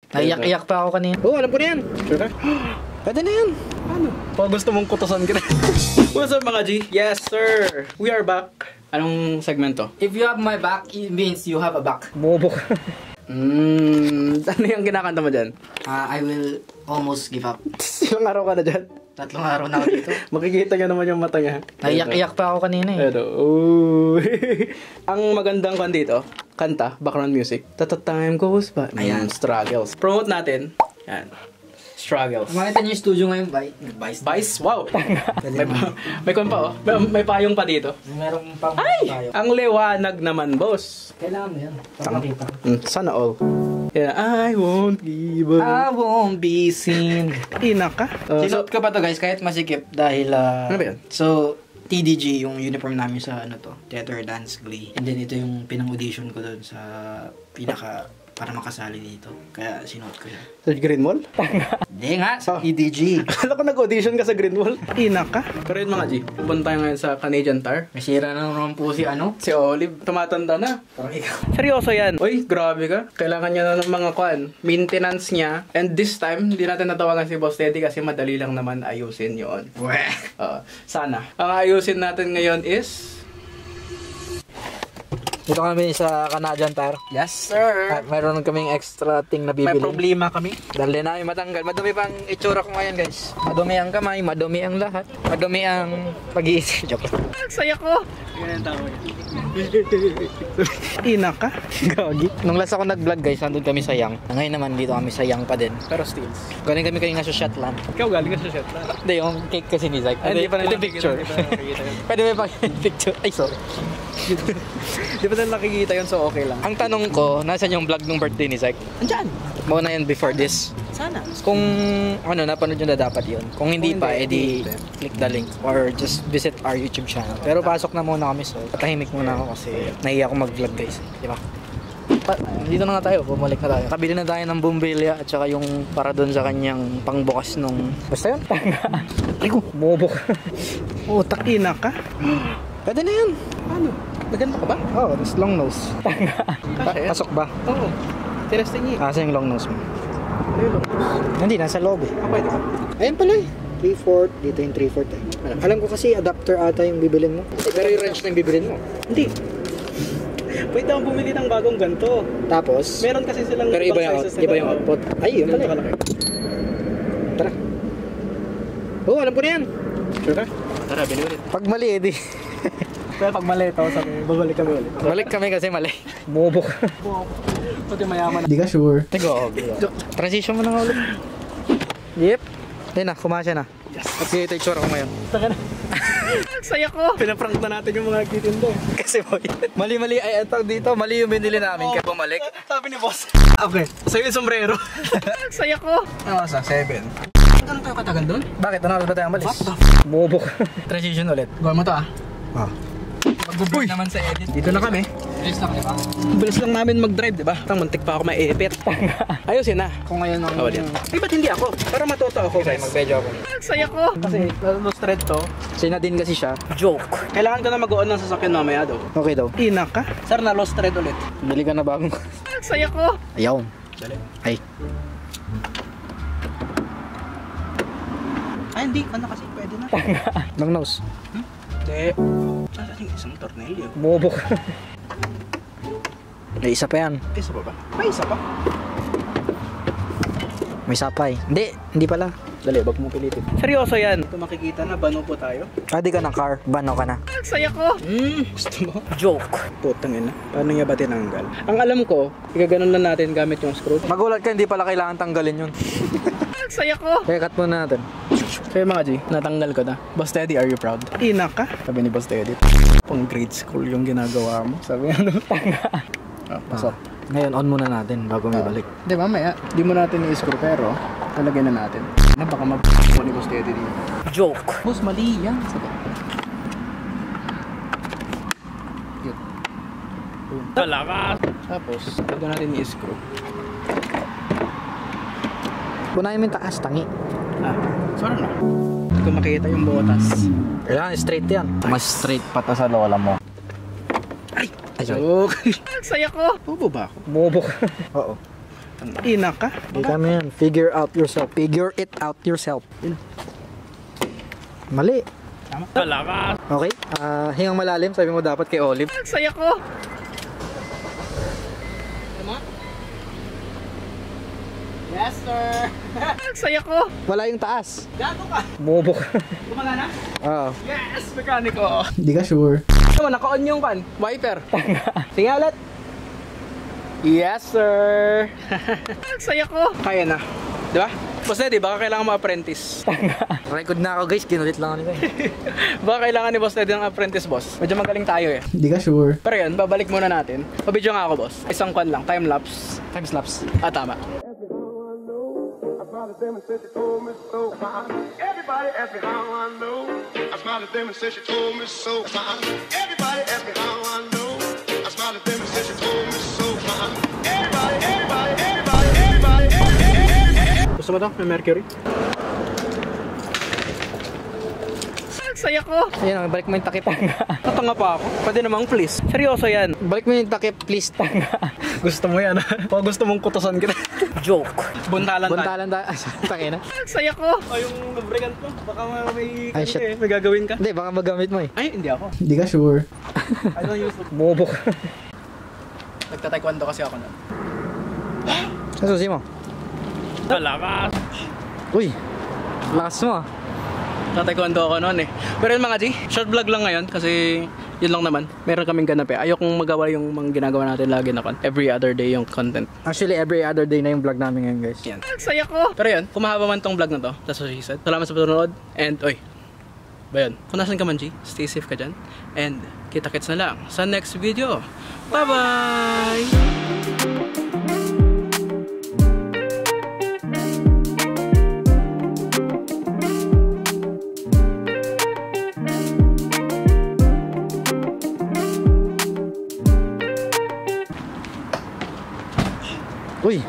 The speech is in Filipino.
Naiyak-iyak pa ako kanina. Oo, alam ko na yan. Sure ka? Pwede na yan. Ano? Pag gusto mong kutusan ka na. What's up mga G? Yes sir! We are back. Anong segmento? If you have my back, it means you have a back. Bobo ka. Ano yung kinakanta mo dyan? I will almost give up. Ilang araw ka na dyan? 3 araw na ako dito. Makikita nyo naman yung mata niya. Naiyak-iyak pa ako kanina eh. Ito. Ang magandang kan dito, kanta, background music. Time goes by. Ayan. Struggles. Promote natin. Yan. Struggles. Makita niyo yung studio ngayon, Vice? Wow! may kon pa oh. May payong pa dito. Meron pang Ay! Ang liwanag naman, boss. Kailangan mo yan. Para makita. Sana all. Yeah, I won't give up. I won't be seen. Ina ka? Sinuot ko pa to guys, kahit masikip dahil ano ba yan? So, TDG yung uniform namin sa ano to, Theater Dance Glee. And then ito yung pinang-audition ko doon sa para makasali dito. Kaya sinuot ko siya. Sa Green Mall? Hindi nga, sa TDG. Akala ko nag-audition ka sa Green Mall. Ina ka? Pero yun mga G, pupunta tayo ngayon sa Canadian Tire. May sira na naman po si Si Olive, tumatanda na. Parang ikaw. Seryoso yan. Uy, grabe ka. Kailangan niya na ng mga maintenance niya. And this time, hindi natin natawagan si Boss Teddy kasi madali lang naman ayusin yun. Sana. Ang ayusin natin ngayon is... Dito kami sa Canadian Tire. Yes, sir. At mayroon kaming extra thing na bibili. May problema kami. Dali namin matanggal. Madumi pang itsura ko ngayon, guys. Madumi ang kamay, madumi ang lahat. Madumi ang pag-iisip. Joke lang. Saya ko. Ganyan tawag. Ina ka? Gagi. Nung last ako nag-vlog, guys, nandun kami sa Yang. Ngayon naman dito kami sa Yang pa din. Pero still. Galing kami kanina sa Shetland. Ikaw galing ka sa Shetland? Hindi, yung cake kasi ni Zach. Hindi pa na picture. Pwede ba picture? Ay, sorry. Di ba na nakikita yun, so okay lang. Ang tanong ko, nasan yung vlog ng birthday ni Zach? Andyan. Muna yan before this. Sana. Kung ano, napanood nyo na dapat yun. Kung hindi pa, edi click the link or just visit our YouTube channel. Pero pasok na muna kami, so patahimik muna ako kasi nahiya ako mag-vlog, guys. Di ba? Dito na nga tayo, bumalik na tayo. Kabili na tayo ng bumbilya at saka yung para doon sa kanyang pangbukas nung... Basta yun? Ay ko, bobo ka. Oh, takina ka. Pwede na yun. Ano? Naganda ka ba? Oh, this long nose. Pasok ba? Oo. Tinesting niya. Asa yung long nose mo? Ano yung long nose? Hindi, nasa loob eh. Pwede ba? Ayun pala eh. 3/4, dito yung 3/4 eh. Alam ko kasi adapter ata yung bibilin mo. Pero yung wrench na yung bibilin mo. Hindi. Pwede akong bumili ng bagong ganito. Tapos? Meron kasi silang pero iba yung output. Ay, yun pala eh. Tara. Oo, alam ko na yan. Sure ka? Tara, bili ulit. Pag mali, edi. Pero pag mali ito, sabi, babalik kami ulit. Balik kami kasi mali. Bobo ka. Pati mayaman. Hindi ka sure. Tigo, transition mo na nga ulit. Yep. Ayun na, kumasya na. Yes. At ganito yung tsura ko ngayon. Taka na. Saya ko. Pinaprank na natin yung mga nagtitinda. Kasi boy, mali-mali ay atang dito. Mali yung binili namin kaya bumalik. Sabi ni boss. Okay. Sa'yo yung sombrero. Saya ko. Ano sa 7? Ano tayo katagal doon? Bakit? Ano ba tayo malis? Bobo ka. Transition ulit. Gawin mo to ah. Mag-break naman sa edit. Dito na kami. Bilis lang, di ba? Bilis lang namin mag-drive, di ba? Muntik pa ako maipit. Ayusin na. Kung ngayon ang... Ay, ba't hindi ako? Para matuto ako, guys. Mag-bedyo ako. Saya ko. Kasi, lalo thread to. Sina din kasi siya. Joke. Kailangan ko na mag-on ng sasakyan mamaya daw. Okay daw. Ina ka? Sir, na lost thread ulit. Bili ka na bagong... Saya ko. Ayaw. Dali. Ay. Ay, hindi. Ano kasi pwede na. Long nose. Hindi. Saan yung isang tornilyo? Bobo ka. May isa pa yan. Isa pa ba? May isa pa? May sapay. Hindi pala. Dali, wag mo pilitin. Seryoso yan. Ito makikita na, bano po tayo. Pwede ka ng car. Bano ka na. Saya ko. Gusto mo? Joke. Putang ina. Paano niya ba tinanggal? Ang alam ko, igaganon lang natin gamit yung screw. Magulat ka, hindi pala kailangan tanggalin yun. Saya ko. Kaya cut muna natin. Kaya mga G, natanggal ko na. Boss Teddy, are you proud? Ina ka? Sabi ni Boss Teddy. Pang grade school yung ginagawa mo. Sabi ano? Pasok. Ngayon, on muna natin bago may balik. Di ba, maya? Di mo natin i-screw pero talagyan na natin. Na baka mag-po ni Boss Teddy dito. Joke. Boss, mali yan. Sabi. Talaga. Tapos, lagyan natin i-screw. Punayin mo yung taas, tangi. Sorry na. Hindi ko makikita yung botas. Kailangan straight yan. Mas straight pa to sa lola mo. Ay! Joke! Saya ko! Bobo ba ako? Bobo ka. Oo. Ina ka? Hindi kami yan. Figure out yourself. Figure it out yourself. Mali. Tama. Wala ka. Okay. Hingang malalim. Sabi mo dapat kay Olive. Ang saya ko. Tama? Yes, sir. Ang saya ko. Wala yung taas. Gago ka. Mobo ka. Gumagana? Oo. Yes, mekaniko. Hindi ka sure. Naman, naka-on yung pan. Wiper. Sige ulit. Yes, sir. Ang saya ko. Kaya na. Di ba? Boss Teddy, baka kailangan mo apprentice. Record na ako guys. Kinulit lang ako nito eh. Baka kailangan ni Boss Teddy ng apprentice, boss. Medyo magaling tayo eh. Hindi ka sure. Pero yun, babalik muna natin. Pabidyo nga ako, boss. Isang kwan lang, time-lapse. Time-lapse. Ah, tama. Everybody ask me how I know. I smiled at them and said she told me so. Everybody ask me how I know. I smiled at them and said she told me so. Everybody. Gusto mo to? May mercury? Ang saya ko. Ayun, balik mo yung takip. Natanga pa ako. Pwede namang please. Seryoso yan. Balik mo yung takip, please. Gusto mo yan. Kung gusto mong kutusan kita. Joke. Buntalan tayo. Buntalan tayo. Tangin na. Ang saya ko. Ay, yung lubricant mo. Baka may, Ay, shit. may gagawin ka. Hindi, baka magamit mo eh. Ay, hindi ako. Hindi ka sure. I don't use it. Mobo ka. Nagta-taekwondo kasi ako na. Ano susi mo? Lakas. Uy, lakas mo ah. Nagta-taekwondo ako noon eh. Pero yun mga G, short vlog lang ngayon kasi yun lang naman. Meron kaming ganap eh. Ayokong magawa yung mga ginagawa natin lagi na every other day yung content. Actually, every other day na yung vlog namin ngayon guys. Yan. Ang saya ko. Pero yun, kung mahaba man tong vlog na to, that's what she said. Salamat sa panonood. And, oy, ba yun? Kung nasan ka man G, stay safe ka dyan. And, kita-kits na lang sa next video. Bye-bye! Uy,